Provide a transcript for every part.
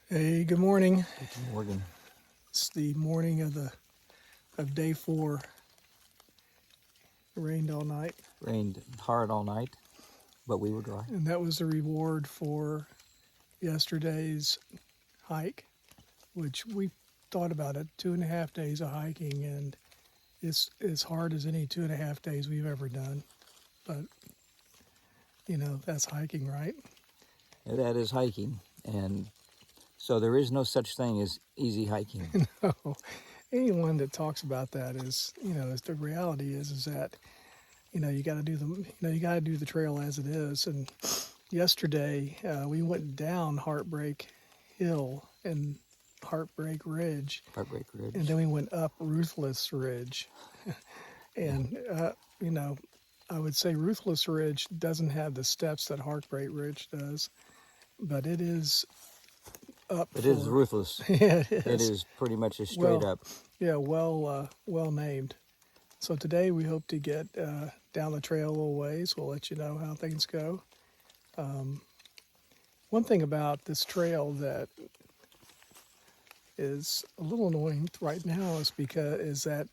Hey, good morning. Good morning. It's the morning of day 4. It rained all night, Rained hard all night, but we were dry. and that was the reward for yesterday's hike, which we thought about it. 2.5 days of hiking, and it's as hard as any 2.5 days we've ever done. But that's hiking, right? That is hiking, and so there is no such thing as easy hiking. No, anyone that talks about that is the reality is that you got to do the trail as it is. And yesterday we went down Heartbreak Hill and Heartbreak Ridge, Heartbreak Ridge. and then we went up Ruthless Ridge. And I would say Ruthless Ridge doesn't have the steps that Heartbreak Ridge does, but it is up. It is ruthless. Yeah, it is. It is pretty much a straight Well, up. Yeah, well named. So today we hope to get down the trail a little ways. We'll let you know how things go. One thing about this trail that is a little annoying right now is that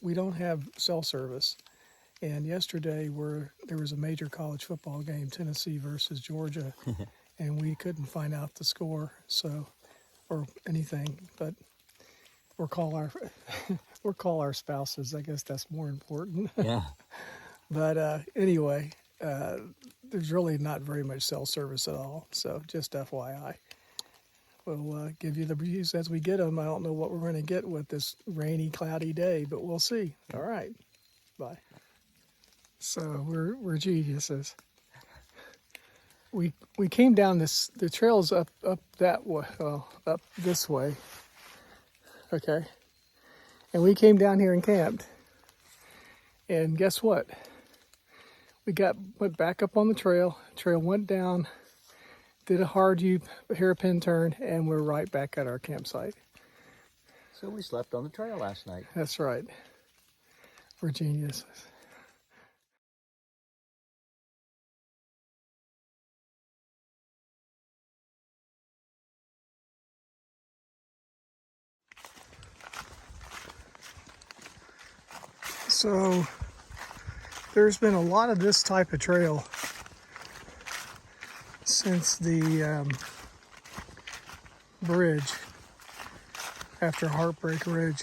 we don't have cell service. And yesterday there was a major college football game, Tennessee versus Georgia, and we couldn't find out the score, or anything, but or call our spouses. I guess that's more important. Yeah. But anyway, there's really not very much cell service at all. So just FYI. We'll give you the reviews as we get them. I don't know what we're going to get with this rainy, cloudy day, but we'll see. All right. Bye. So we're geniuses. We came down the trail's up that way, up this way. Okay. And we came down here and camped. And guess what? We went back up on the trail. Trail went down, did a hard hairpin turn, and we're right back at our campsite. So we slept on the trail last night. That's right. We're geniuses. So there's been a lot of this type of trail since the bridge after Heartbreak Ridge.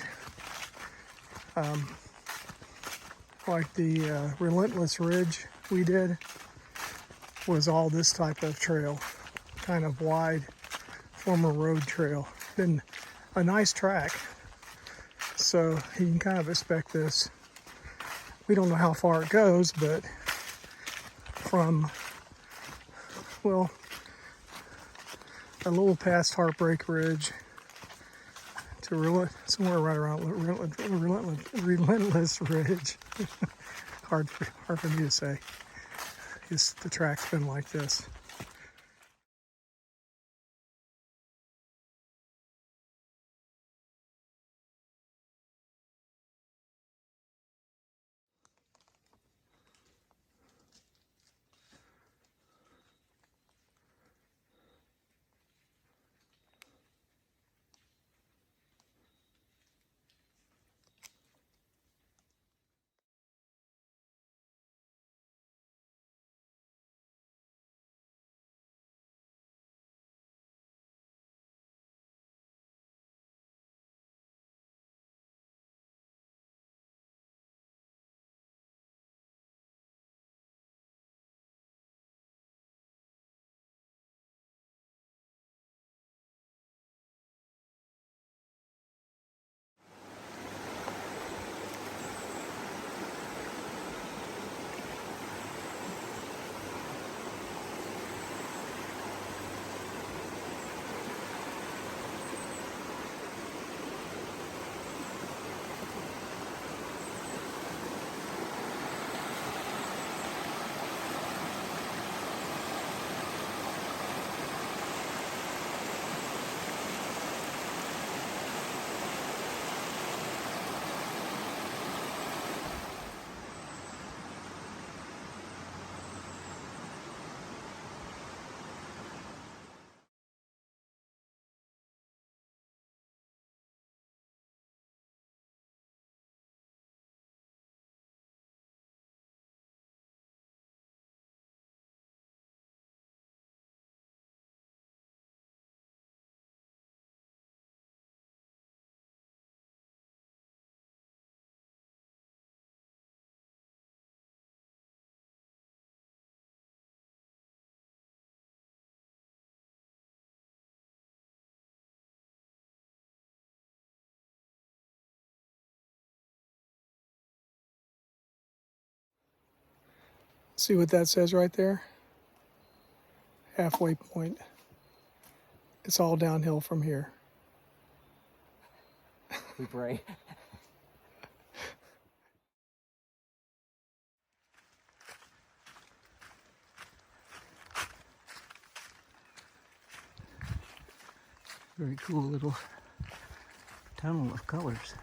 Like the Relentless Ridge we did was all this type of trail, kind of wide, former road trail. Been a nice track, so you can kind of expect this. We don't know how far it goes, but from, well, a little past Heartbreak Ridge to somewhere right around Relentless Ridge. hard for me to say. The track's been like this. See what that says right there? Halfway point. It's all downhill from here. We pray. Very cool little tunnel of colors.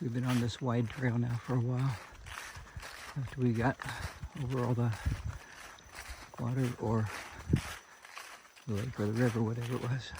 We've been on this wide trail now for a while. After we got over all the water or the lake or the river, whatever it was.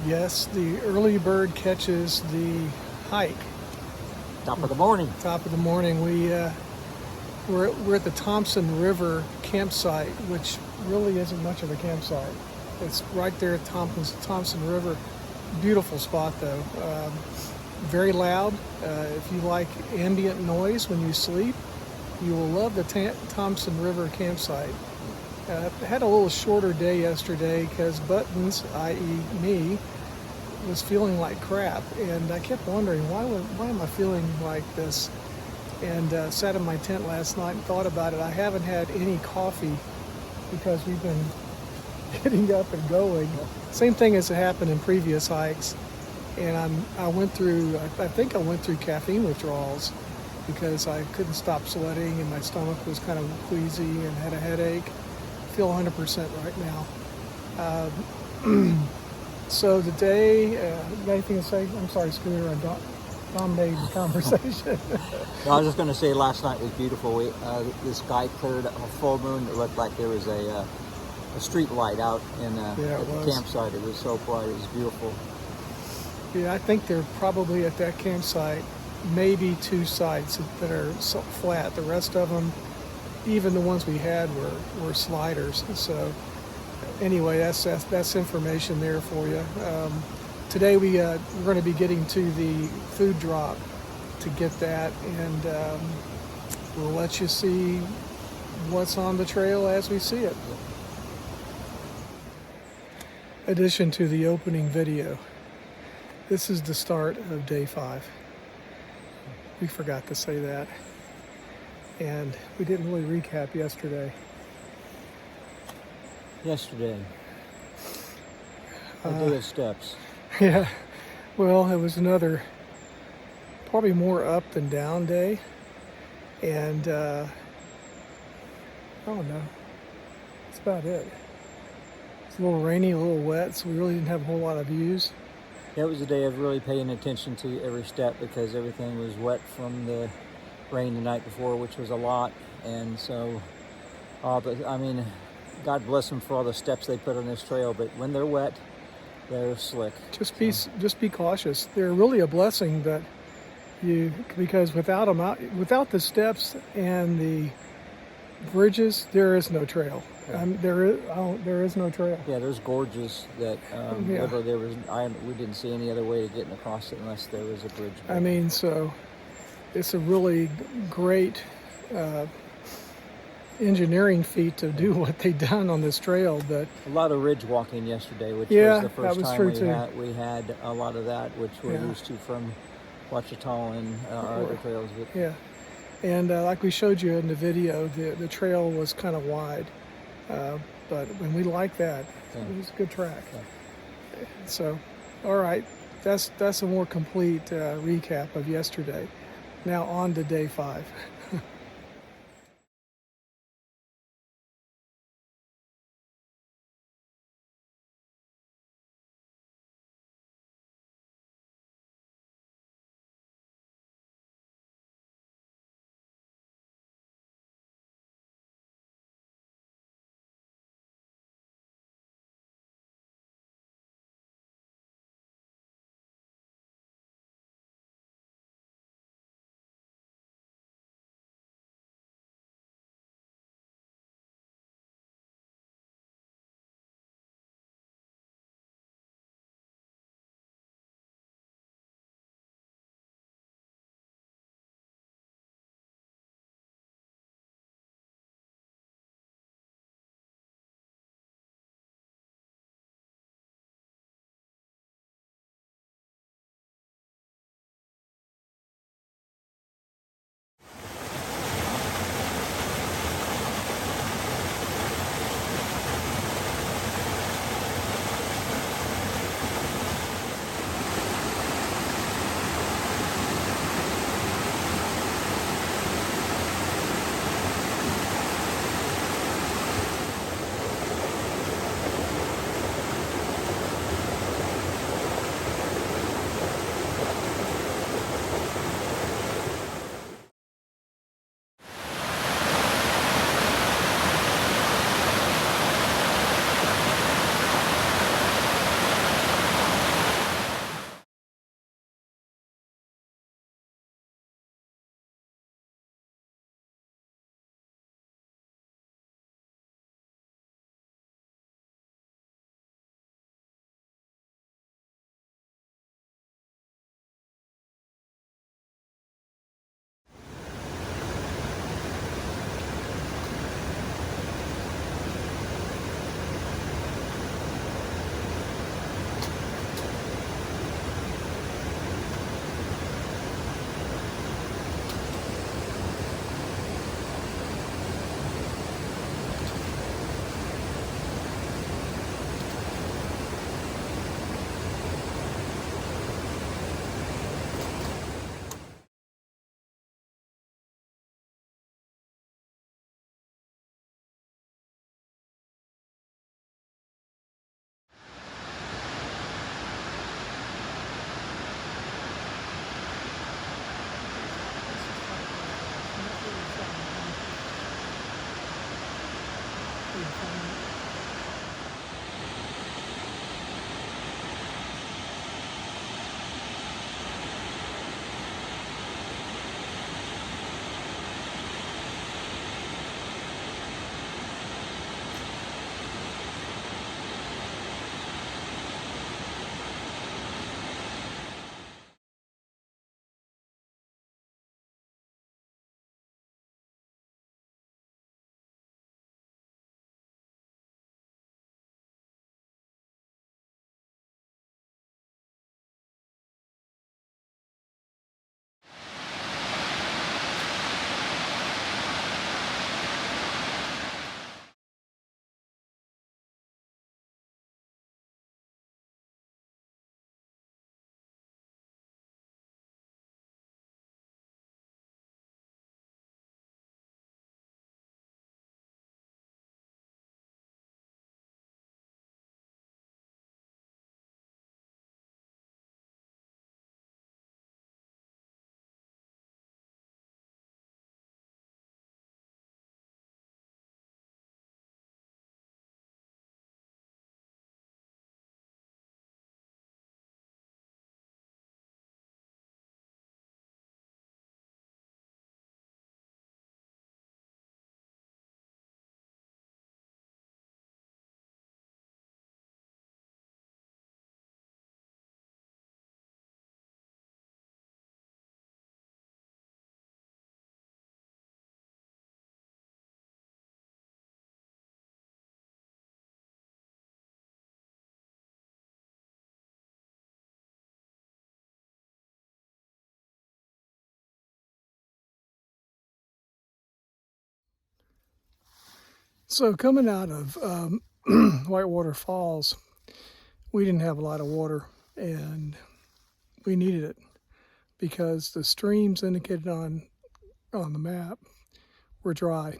Yes, the early bird catches the hike. Top of the morning. Top of the morning. We're at the Thompson River campsite, which really isn't much of a campsite. It's right there at Thompson River. Beautiful spot though. Very loud. If you like ambient noise when you sleep, you will love the Thompson River campsite. Had a little shorter day yesterday because Buttons, i.e. me, was feeling like crap, and I kept wondering why am I feeling like this? And sat in my tent last night and thought about it. I haven't had any coffee because we've been getting up and going. Same thing as happened in previous hikes, and I think I went through caffeine withdrawals because I couldn't stop sweating and my stomach was kind of queasy and had a headache. I feel 100% right now. So today, you got anything to say? I'm sorry, Scooter, I dominated the conversation. No, I was just going to say last night was beautiful. The sky cleared, a full moon. It looked like there was a street light out at the campsite. It was so bright. It was beautiful. Yeah, I think they're probably at that campsite, maybe 2 sites that are so flat. The rest of them, even the ones we had, were sliders. So anyway, that's information there for you. Today we're going to be getting to the food drop to get that, and we'll let you see what's on the trail as we see it. Addition to the opening video, this is the start of day 5. We forgot to say that, and we didn't really recap yesterday. A day of steps. Yeah, well, it was another probably more up than down day. And I don't know. That's about it. It's a little rainy, a little wet, so we really didn't have a whole lot of views. Yeah, it was a day of really paying attention to every step because everything was wet from the rain the night before, which was a lot. And so, but I mean, God bless them for all the steps they put on this trail. But when they're wet, they're slick. Just be cautious. They're really a blessing, but because without the steps and the bridges, there is no trail. Yeah. There is no trail. Yeah, there's gorges that Yeah. literally we didn't see any other way to getting across it unless there was a bridge. I mean, so it's a really great engineering feat to do what they done on this trail. But a lot of ridge walking yesterday, which yeah, was the first that was time true we had a lot of that, which we're Yeah. used to from Ouachita and our other trails. But Yeah, and like we showed you in the video, the trail was kind of wide, but when we like that, Yeah. it was a good track. Yeah. So, all right, that's a more complete recap of yesterday. Now on to day 5. So coming out of Whitewater Falls, we didn't have a lot of water, and we needed it because the streams indicated on the map were dry.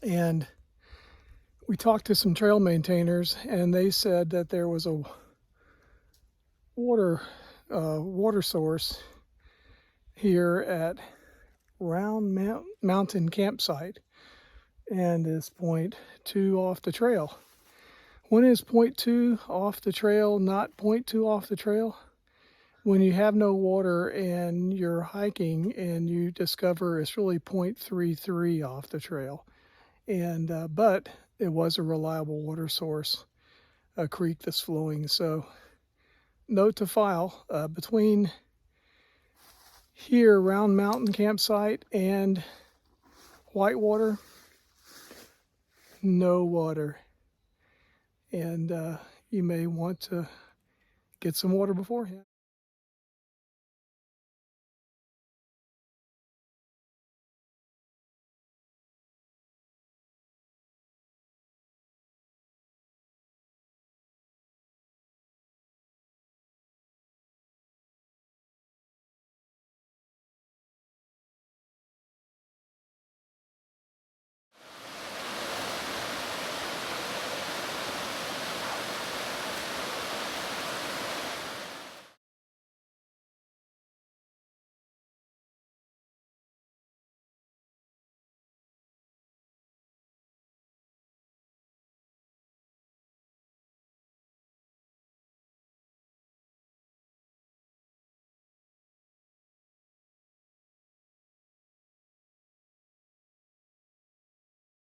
And we talked to some trail maintainers, and they said that there was a water source here at Round Mountain Campsite, and is 0.2 off the trail. When is 0.2 off the trail not 0.2 off the trail? When you have no water and you're hiking and you discover it's really 0.33 off the trail. And but it was a reliable water source, a creek that's flowing. So note to file, between here, Round Mountain Campsite, and Whitewater, no water. And you may want to get some water beforehand.